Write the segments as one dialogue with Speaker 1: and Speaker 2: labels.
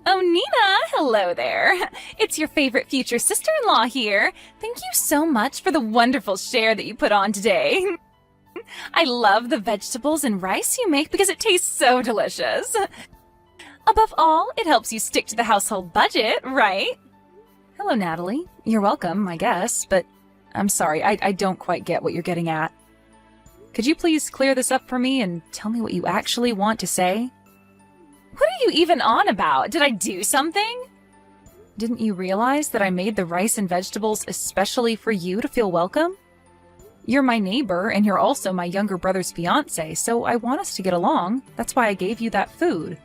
Speaker 1: Oh, Nina, hello there. It's your favorite future sister-in-law here. Thank you so much for the wonderful share that you put on today. I love the vegetables and rice you make because it tastes so delicious. Above all, it helps you stick to the household budget, right? Hello, Natalie. You're welcome, I guess, but I'm sorry, I don't quite get what you're getting at. Could you please clear this up for me and tell me what you actually want to say? What are you even on about? Did I do something? Didn't you realize that I made the rice and vegetables especially for you to feel welcome? You're my neighbor, and you're also my younger brother's fiancée, so I want us to get along. That's why I gave you that food.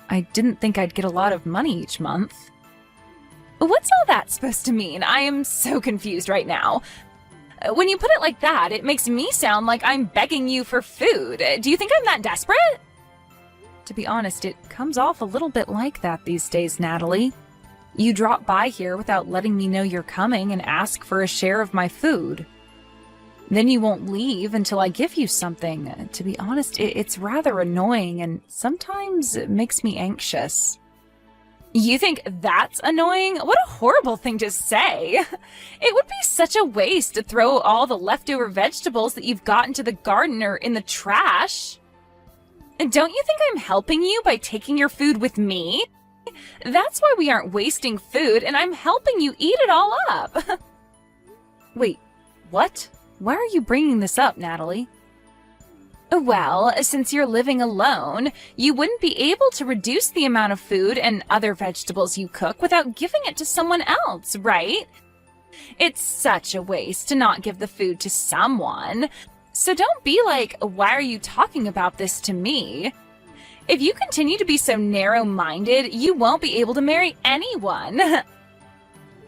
Speaker 1: I didn't think I'd get a lot of money each month. What's all that supposed to mean? I am so confused right now. When you put it like that, it makes me sound like I'm begging you for food. Do you think I'm that desperate? To be honest, it comes off a little bit like that these days, Natalie. You drop by here without letting me know you're coming and ask for a share of my food. Then you won't leave until I give you something. To be honest, it's rather annoying, and sometimes it makes me anxious. You think that's annoying? What a horrible thing to say. It would be such a waste to throw all the leftover vegetables that you've got into the garden or in the trash. Don't you think I'm helping you by taking your food with me? That's why we aren't wasting food, and I'm helping you eat it all up. Wait, what? Why are you bringing this up, Natalie? Well, since you're living alone, you wouldn't be able to reduce the amount of food and other vegetables you cook without giving it to someone else, right? It's such a waste to not give the food to someone. So don't be like, why are you talking about this to me? If you continue to be so narrow-minded, you won't be able to marry anyone.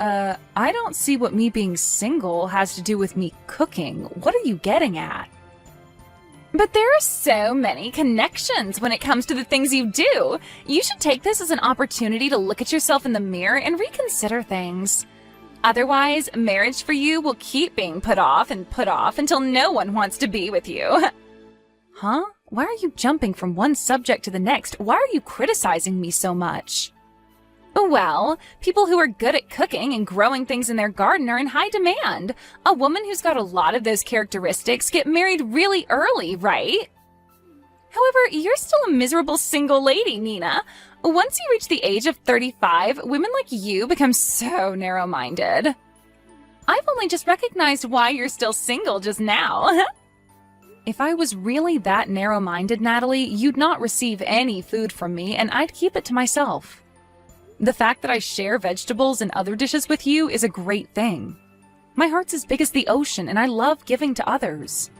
Speaker 1: I don't see what me being single has to do with me cooking. What are you getting at? But there are so many connections when it comes to the things you do. You should take this as an opportunity to look at yourself in the mirror and reconsider things. Otherwise, marriage for you will keep being put off until no one wants to be with you. Huh? Why are you jumping from one subject to the next? Why are you criticizing me so much? Well, people who are good at cooking and growing things in their garden are in high demand. A woman who's got a lot of those characteristics get married really early, right? However, you're still a miserable single lady, Nina. Once you reach the age of 35, women like you become so narrow-minded. I've only just recognized why you're still single just now. If I was really that narrow-minded, Natalie, you'd not receive any food from me, and I'd keep it to myself. The fact that I share vegetables and other dishes with you is a great thing. My heart's as big as the ocean, and I love giving to others.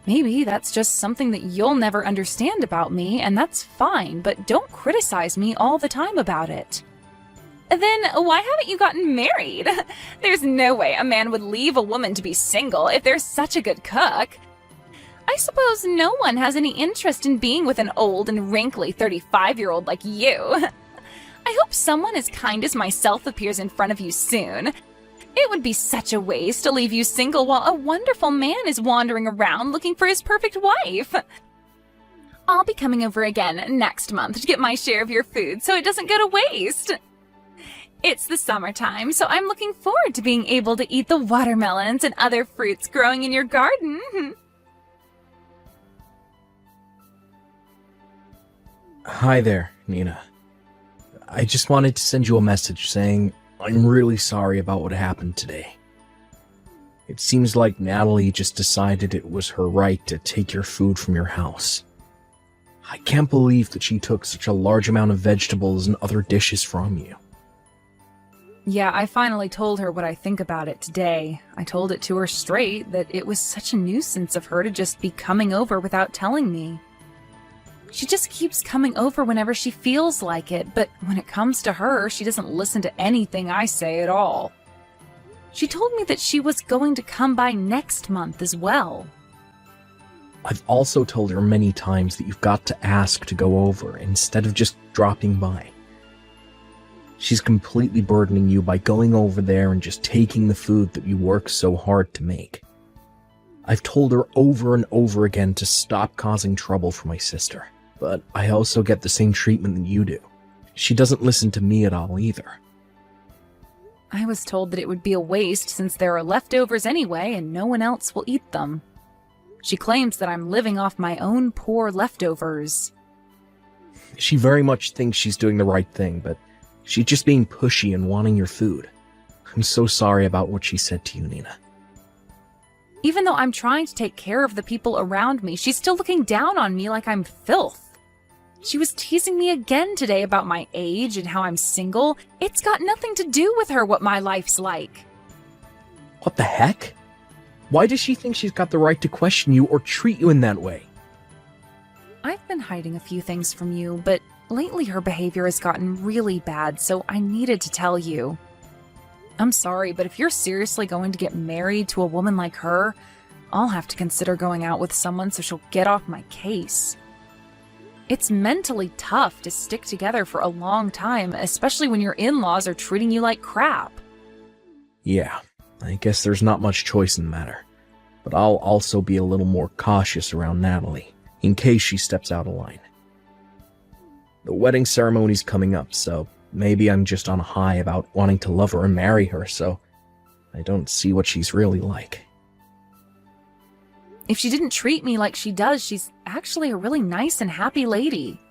Speaker 1: Maybe that's just something that you'll never understand about me, and that's fine, but don't criticize me all the time about it. Then why haven't you gotten married? There's no way a man would leave a woman to be single if they're such a good cook. I suppose no one has any interest in being with an old and wrinkly 35-year-old like you. I hope someone as kind as myself appears in front of you soon. It would be such a waste to leave you single while a wonderful man is wandering around looking for his perfect wife. I'll be coming over again next month to get my share of your food so it doesn't go to waste. It's the summertime, so I'm looking forward to being able to eat the watermelons and other fruits growing in your garden.
Speaker 2: Hi there, Nina. I just wanted to send you a message saying I'm really sorry about what happened today. It seems like Natalie just decided it was her right to take your food from your house. I can't believe that she took such a large amount of vegetables and other dishes from you.
Speaker 1: Yeah, I finally told her what I think about it today. I told it to her straight that it was such a nuisance of her to just be coming over without telling me. She just keeps coming over whenever she feels like it, but when it comes to her, she doesn't listen to anything I say at all. She told me that she was going to come by next month as well.
Speaker 2: I've also told her many times that you've got to ask to go over instead of just dropping by. She's completely burdening you by going over there and just taking the food that you work so hard to make. I've told her over and over again to stop causing trouble for my sister, but I also get the same treatment that you do. She doesn't listen to me at all either.
Speaker 1: I was told that it would be a waste since there are leftovers anyway and no one else will eat them. She claims that I'm living off my own poor leftovers.
Speaker 2: She very much thinks she's doing the right thing, but she's just being pushy and wanting your food. I'm so sorry about what she said to you, Nina.
Speaker 1: Even though I'm trying to take care of the people around me, she's still looking down on me like I'm filth. She was teasing me again today about my age and how I'm single. It's got nothing to do with her what my life's like.
Speaker 2: What the heck? Why does she think she's got the right to question you or treat you in that way?
Speaker 1: I've been hiding a few things from you, but lately her behavior has gotten really bad, so I needed to tell you. I'm sorry, but if you're seriously going to get married to a woman like her, I'll have to consider going out with someone so she'll get off my case. It's mentally tough to stick together for a long time, especially when your in-laws are treating you like crap.
Speaker 2: Yeah, I guess there's not much choice in the matter. But I'll also be a little more cautious around Natalie, in case she steps out of line. The wedding ceremony's coming up, so maybe I'm just on a high about wanting to love her and marry her, so I don't see what she's really like.
Speaker 1: If she didn't treat me like she does, she's actually a really nice and happy lady.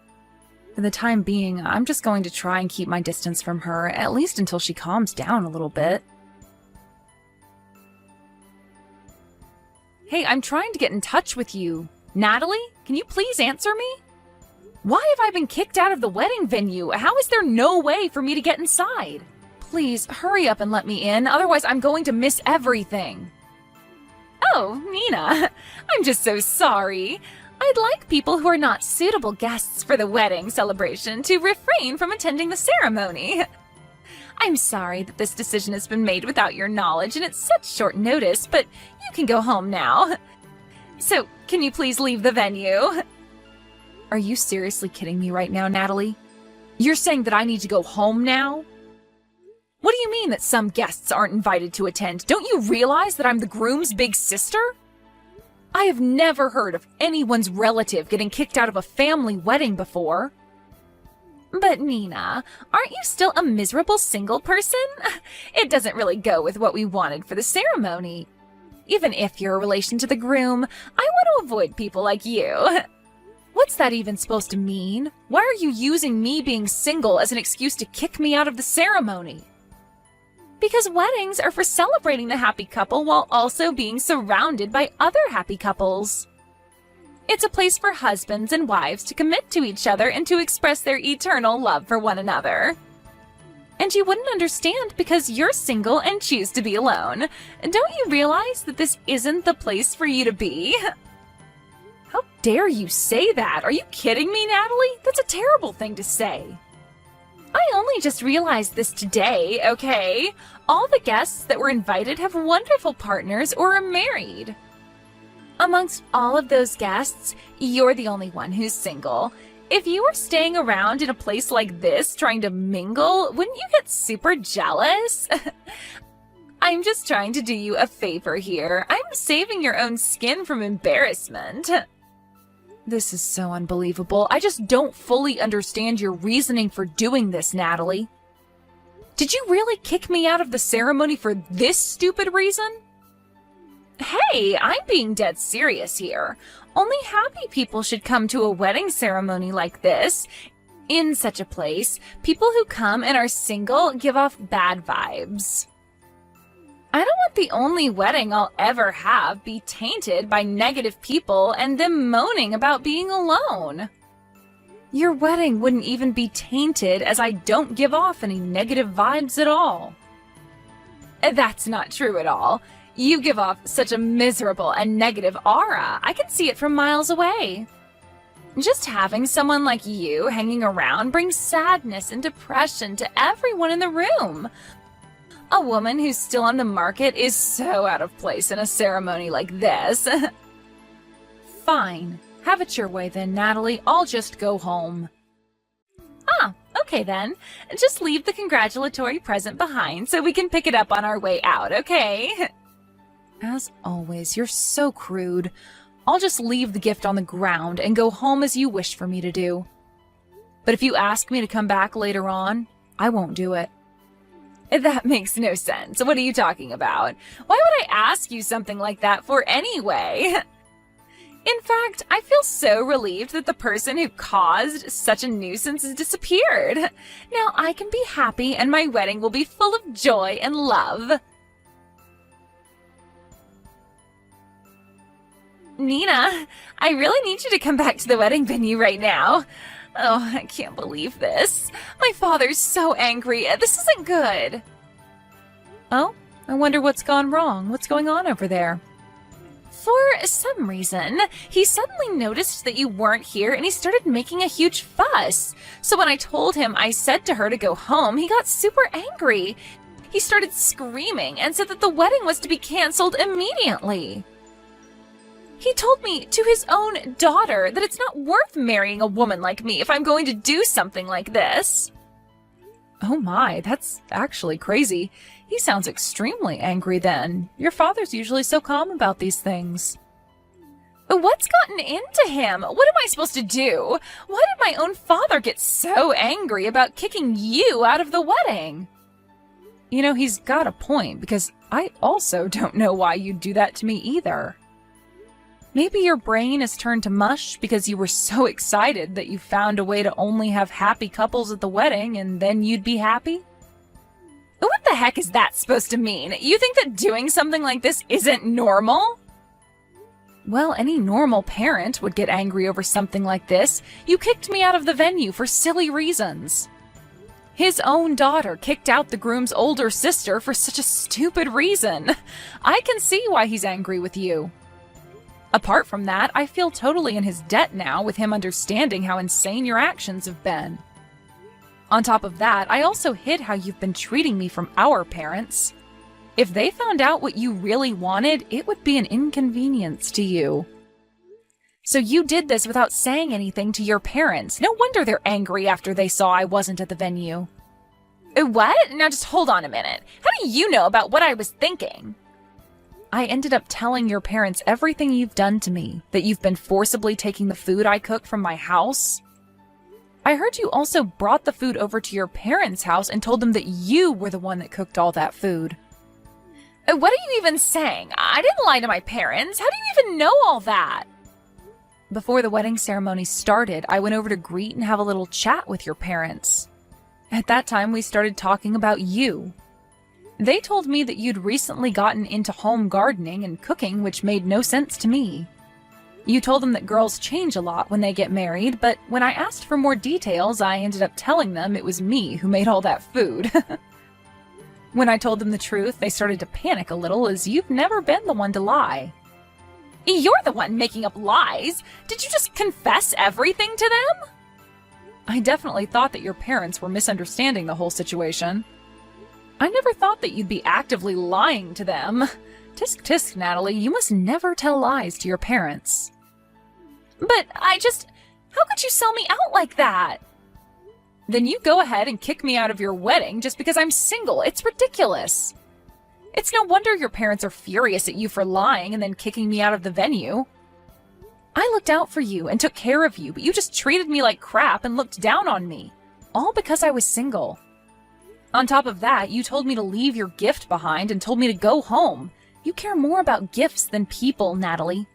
Speaker 1: For the time being, I'm just going to try and keep my distance from her, at least until she calms down a little bit. Hey, I'm trying to get in touch with you. Natalie, can you please answer me? Why have I been kicked out of the wedding venue? How is there no way for me to get inside? Please, hurry up and let me in, otherwise I'm going to miss everything. Oh, Nina, I'm just so sorry. I'd like people who are not suitable guests for the wedding celebration to refrain from attending the ceremony. I'm sorry that this decision has been made without your knowledge and it's such short notice, but you can go home now. So, can you please leave the venue? Are you seriously kidding me right now, Natalie? You're saying that I need to go home now? What do you mean that some guests aren't invited to attend? Don't you realize that I'm the groom's big sister? I have never heard of anyone's relative getting kicked out of a family wedding before. But Nina, aren't you still a miserable single person? It doesn't really go with what we wanted for the ceremony. Even if you're a relation to the groom, I want to avoid people like you. What's that even supposed to mean? Why are you using me being single as an excuse to kick me out of the ceremony? Because weddings are for celebrating the happy couple while also being surrounded by other happy couples. It's a place for husbands and wives to commit to each other and to express their eternal love for one another. And you wouldn't understand because you're single and choose to be alone. Don't you realize that this isn't the place for you to be? How dare you say that? Are you kidding me, Natalie? That's a terrible thing to say. I only just realized this today, okay? All the guests that were invited have wonderful partners or are married. Amongst all of those guests, you're the only one who's single. If you were staying around in a place like this trying to mingle, wouldn't you get super jealous? I'm just trying to do you a favor here. I'm saving your own skin from embarrassment. This is so unbelievable. I just don't fully understand your reasoning for doing this, Natalie. Did you really kick me out of the ceremony for this stupid reason? Hey, I'm being dead serious here. Only happy people should come to a wedding ceremony like this. In such a place, people who come and are single give off bad vibes. I don't want the only wedding I'll ever have be tainted by negative people and them moaning about being alone. Your wedding wouldn't even be tainted as I don't give off any negative vibes at all. That's not true at all. You give off such a miserable and negative aura. I can see it from miles away. Just having someone like you hanging around brings sadness and depression to everyone in the room. A woman who's still on the market is so out of place in a ceremony like this. Fine. Have it your way then, Natalie. I'll just go home. Ah, okay then. Just leave the congratulatory present behind so we can pick it up on our way out, okay? As always, you're so crude. I'll just leave the gift on the ground and go home as you wish for me to do. But if you ask me to come back later on, I won't do it. That makes no sense. What are you talking about? Why would I ask you something like that for anyway? In fact, I feel so relieved that the person who caused such a nuisance has disappeared. Now I can be happy and my wedding will be full of joy and love. Nina, I really need you to come back to the wedding venue right now. Oh, I can't believe this. My father's so angry. This isn't good. Oh, I wonder what's gone wrong. What's going on over there? For some reason, he suddenly noticed that you weren't here and he started making a huge fuss. So when I told him I said to her to go home, he got super angry. He started screaming and said that the wedding was to be canceled immediately. He told me to his own daughter that it's not worth marrying a woman like me if I'm going to do something like this. Oh my, that's actually crazy. He sounds extremely angry then. Your father's usually so calm about these things. What's gotten into him? What am I supposed to do? Why did my own father get so angry about kicking you out of the wedding? You know, he's got a point, because I also don't know why you'd do that to me either. Maybe your brain has turned to mush because you were so excited that you found a way to only have happy couples at the wedding and then you'd be happy? What the heck is that supposed to mean? You think that doing something like this isn't normal? Well, any normal parent would get angry over something like this. You kicked me out of the venue for silly reasons. His own daughter kicked out the groom's older sister for such a stupid reason. I can see why he's angry with you. Apart from that, I feel totally in his debt now with him understanding how insane your actions have been. On top of that, I also hid how you've been treating me from our parents. If they found out what you really wanted, it would be an inconvenience to you. So you did this without saying anything to your parents. No wonder they're angry after they saw I wasn't at the venue. What? Now just hold on a minute. How do you know about what I was thinking? I ended up telling your parents everything you've done to me, that you've been forcibly taking the food I cook from my house. I heard you also brought the food over to your parents' house and told them that you were the one that cooked all that food. What are you even saying? I didn't lie to my parents. How do you even know all that? Before the wedding ceremony started, I went over to greet and have a little chat with your parents. At that time, we started talking about you. They told me that you'd recently gotten into home gardening and cooking, which made no sense to me. You told them that girls change a lot when they get married, but when I asked for more details, I ended up telling them it was me who made all that food. When I told them the truth, they started to panic a little, as you've never been the one to lie. You're the one making up lies! Did you just confess everything to them? I definitely thought that your parents were misunderstanding the whole situation. I never thought that you'd be actively lying to them. Tisk tisk, Natalie, you must never tell lies to your parents. But how could you sell me out like that? Then you go ahead and kick me out of your wedding just because I'm single. It's ridiculous. It's no wonder your parents are furious at you for lying and then kicking me out of the venue. I looked out for you and took care of you, but you just treated me like crap and looked down on me. All because I was single. On top of that, you told me to leave your gift behind and told me to go home. You care more about gifts than people, Natalie.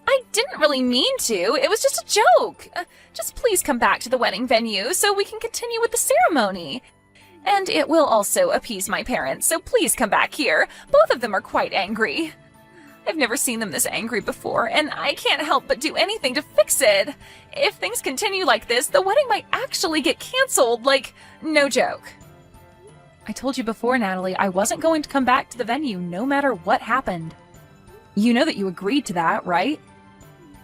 Speaker 1: I didn't really mean to. It was just a joke. Just please come back to the wedding venue so we can continue with the ceremony. And it will also appease my parents, so please come back here. Both of them are quite angry. I've never seen them this angry before, and I can't help but do anything to fix it. If things continue like this, the wedding might actually get canceled, like, no joke. I told you before, Natalie, I wasn't going to come back to the venue no matter what happened. You know that you agreed to that, right?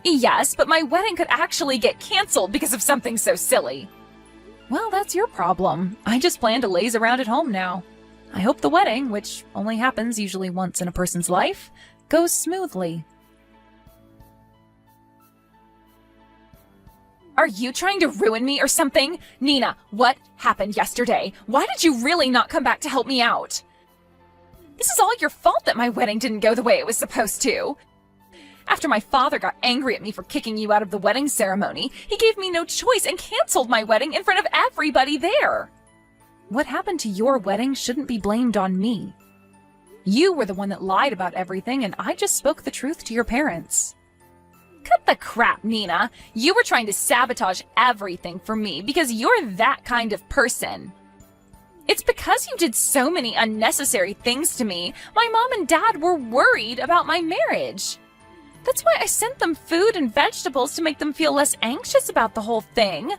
Speaker 1: Yes, but my wedding could actually get canceled because of something so silly. Well, that's your problem. I just plan to laze around at home now. I hope the wedding, which only happens usually once in a person's life, goes smoothly. Are you trying to ruin me or something? Nina, what happened yesterday? Why did you really not come back to help me out? This is all your fault that my wedding didn't go the way it was supposed to. After my father got angry at me for kicking you out of the wedding ceremony, he gave me no choice and canceled my wedding in front of everybody there. What happened to your wedding shouldn't be blamed on me. You were the one that lied about everything, and I just spoke the truth to your parents. Cut the crap, Nina. You were trying to sabotage everything for me because you're that kind of person. It's because you did so many unnecessary things to me, my mom and dad were worried about my marriage. That's why I sent them food and vegetables to make them feel less anxious about the whole thing.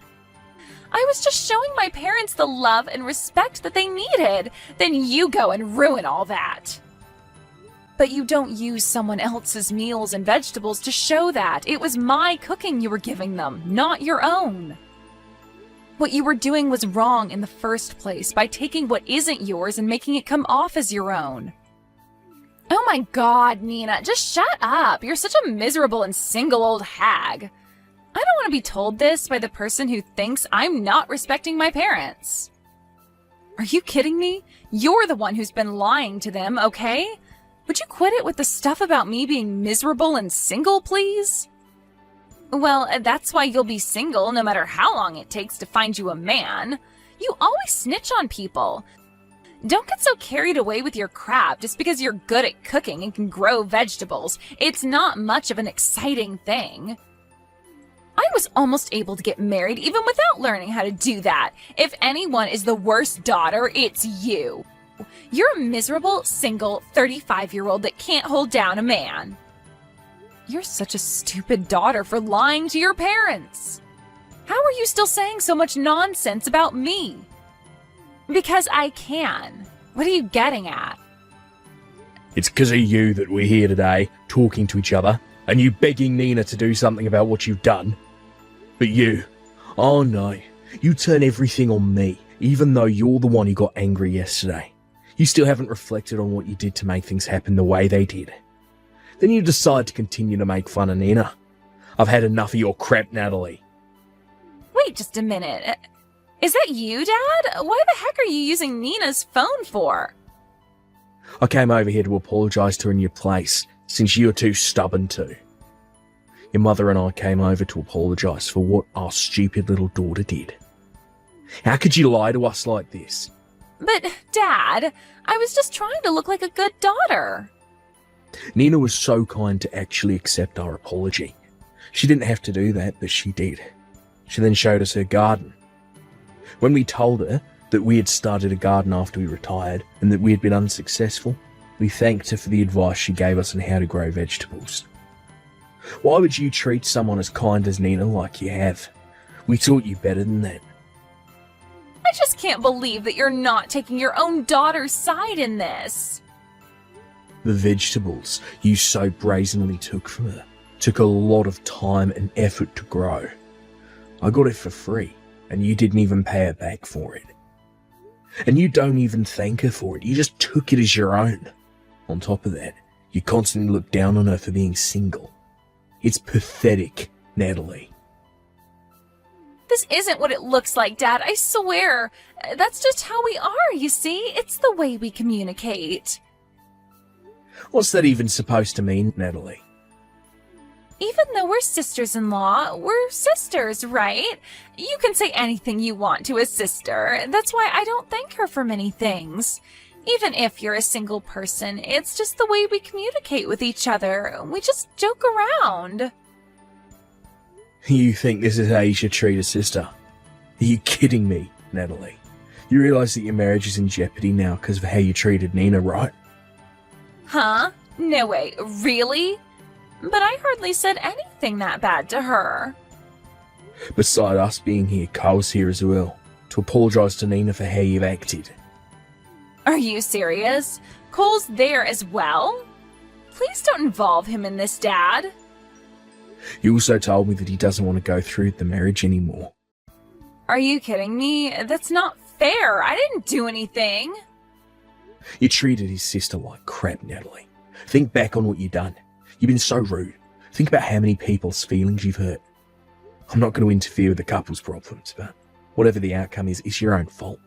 Speaker 1: I was just showing my parents the love and respect that they needed. Then you go and ruin all that. But you don't use someone else's meals and vegetables to show that. It was my cooking you were giving them, not your own. What you were doing was wrong in the first place by taking what isn't yours and making it come off as your own. Oh my God, Nina, just shut up. You're such a miserable and single old hag. I don't want to be told this by the person who thinks I'm not respecting my parents. Are you kidding me? You're the one who's been lying to them, okay? Would you quit it with the stuff about me being miserable and single, please? Well, that's why you'll be single no matter how long it takes to find you a man. You always snitch on people. Don't get so carried away with your crap just because you're good at cooking and can grow vegetables. It's not much of an exciting thing. I was almost able to get married even without learning how to do that. If anyone is the worst daughter, it's you. You're a miserable, single, 35-year-old that can't hold down a man. You're such a stupid daughter for lying to your parents. How are you still saying so much nonsense about me? Because I can. What are you getting at?
Speaker 2: It's because of you that we're here today, talking to each other, and you begging Nina to do something about what you've done. But you, oh no, you turn everything on me, even though you're the one who got angry yesterday. You still haven't reflected on what you did to make things happen the way they did. Then you decide to continue to make fun of Nina. I've had enough of your crap, Natalie.
Speaker 1: Wait just a minute. Is that you, Dad? Why the heck are you using Nina's phone for?
Speaker 2: I came over here to apologise to her in your place, since you're too stubborn to. Your mother and I came over to apologise for what our stupid little daughter did. How could you lie to us like this?
Speaker 1: But, Dad, I was just trying to look like a good daughter.
Speaker 2: Nina was so kind to actually accept our apology. She didn't have to do that, but she did. She then showed us her garden. When we told her that we had started a garden after we retired and that we had been unsuccessful, we thanked her for the advice she gave us on how to grow vegetables. Why would you treat someone as kind as Nina like you have? We taught you better than that.
Speaker 1: I just can't believe that you're not taking your own daughter's side in this.
Speaker 2: The vegetables you so brazenly took from her took a lot of time and effort to grow. I got it for free, and you didn't even pay her back for it. And you don't even thank her for it, you just took it as your own. On top of that, you constantly look down on her for being single. It's pathetic, Natalie.
Speaker 1: This isn't what it looks like, Dad, I swear. That's just how we are, you see? It's the way we communicate.
Speaker 2: What's that even supposed to mean, Natalie?
Speaker 1: Even though we're sisters-in-law, we're sisters, right? You can say anything you want to a sister. That's why I don't thank her for many things. Even if you're a single person, it's just the way we communicate with each other. We just joke around.
Speaker 2: You think this is how you should treat a sister? Are you kidding me, Natalie? You realise that your marriage is in jeopardy now because of how you treated Nina, right?
Speaker 1: Huh? No way, really? But I hardly said anything that bad to her.
Speaker 2: Beside us being here, Carl's here as well, to apologise to Nina for how you've acted.
Speaker 1: Are you serious? Cole's there as well? Please don't involve him in this, Dad.
Speaker 2: You also told me that he doesn't want to go through with the marriage anymore.
Speaker 1: Are you kidding me? That's not fair. I didn't do anything.
Speaker 2: You treated his sister like crap, Natalie. Think back on what you've done. You've been so rude. Think about how many people's feelings you've hurt. I'm not going to interfere with the couple's problems, but whatever the outcome is, it's your own fault.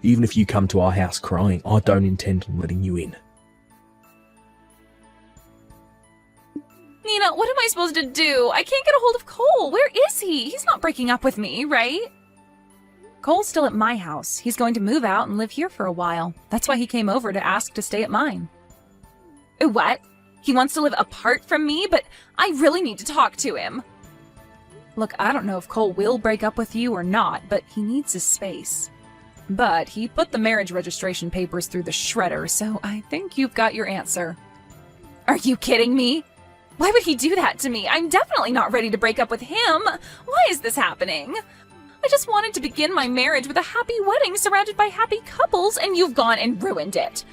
Speaker 2: Even if you come to our house crying, I don't intend on letting you in.
Speaker 1: Nina, what am I supposed to do? I can't get a hold of Cole. Where is he? He's not breaking up with me, right? Cole's still at my house. He's going to move out and live here for a while. That's why he came over to ask to stay at mine. What? He wants to live apart from me, but I really need to talk to him. Look, I don't know if Cole will break up with you or not, but he needs his space. But he put the marriage registration papers through the shredder, so I think you've got your answer. Are you kidding me? Why would he do that to me? I'm definitely not ready to break up with him. Why is this happening? I just wanted to begin my marriage with a happy wedding surrounded by happy couples, and you've gone and ruined it.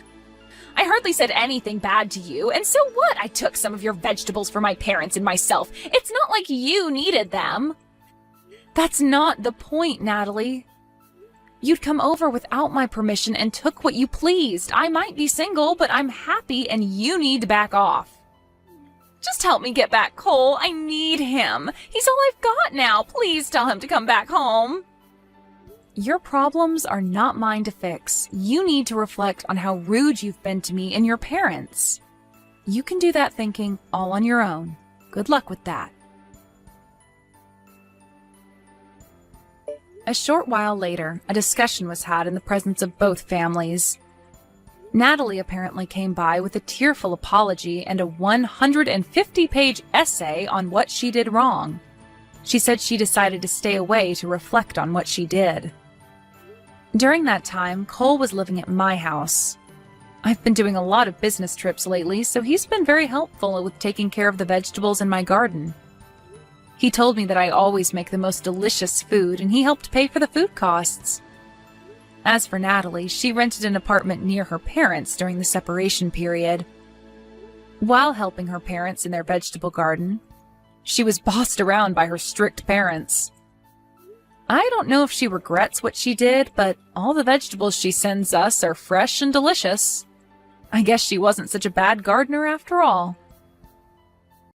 Speaker 1: I hardly said anything bad to you, and so what? I took some of your vegetables for my parents and myself. It's not like you needed them. That's not the point, Natalie. You'd come over without my permission and took what you pleased. I might be single, but I'm happy, and you need to back off. Just help me get back Cole. I need him. He's all I've got now. Please tell him to come back home. Your problems are not mine to fix. You need to reflect on how rude you've been to me and your parents. You can do that thinking all on your own. Good luck with that. A short while later, a discussion was had in the presence of both families. Natalie apparently came by with a tearful apology and a 150-page essay on what she did wrong. She said she decided to stay away to reflect on what she did. During that time, Cole was living at my house. I've been doing a lot of business trips lately, so he's been very helpful with taking care of the vegetables in my garden. He told me that I always make the most delicious food, and he helped pay for the food costs. As for Natalie, she rented an apartment near her parents during the separation period. While helping her parents in their vegetable garden, she was bossed around by her strict parents. I don't know if she regrets what she did, but all the vegetables she sends us are fresh and delicious. I guess she wasn't such a bad gardener after all.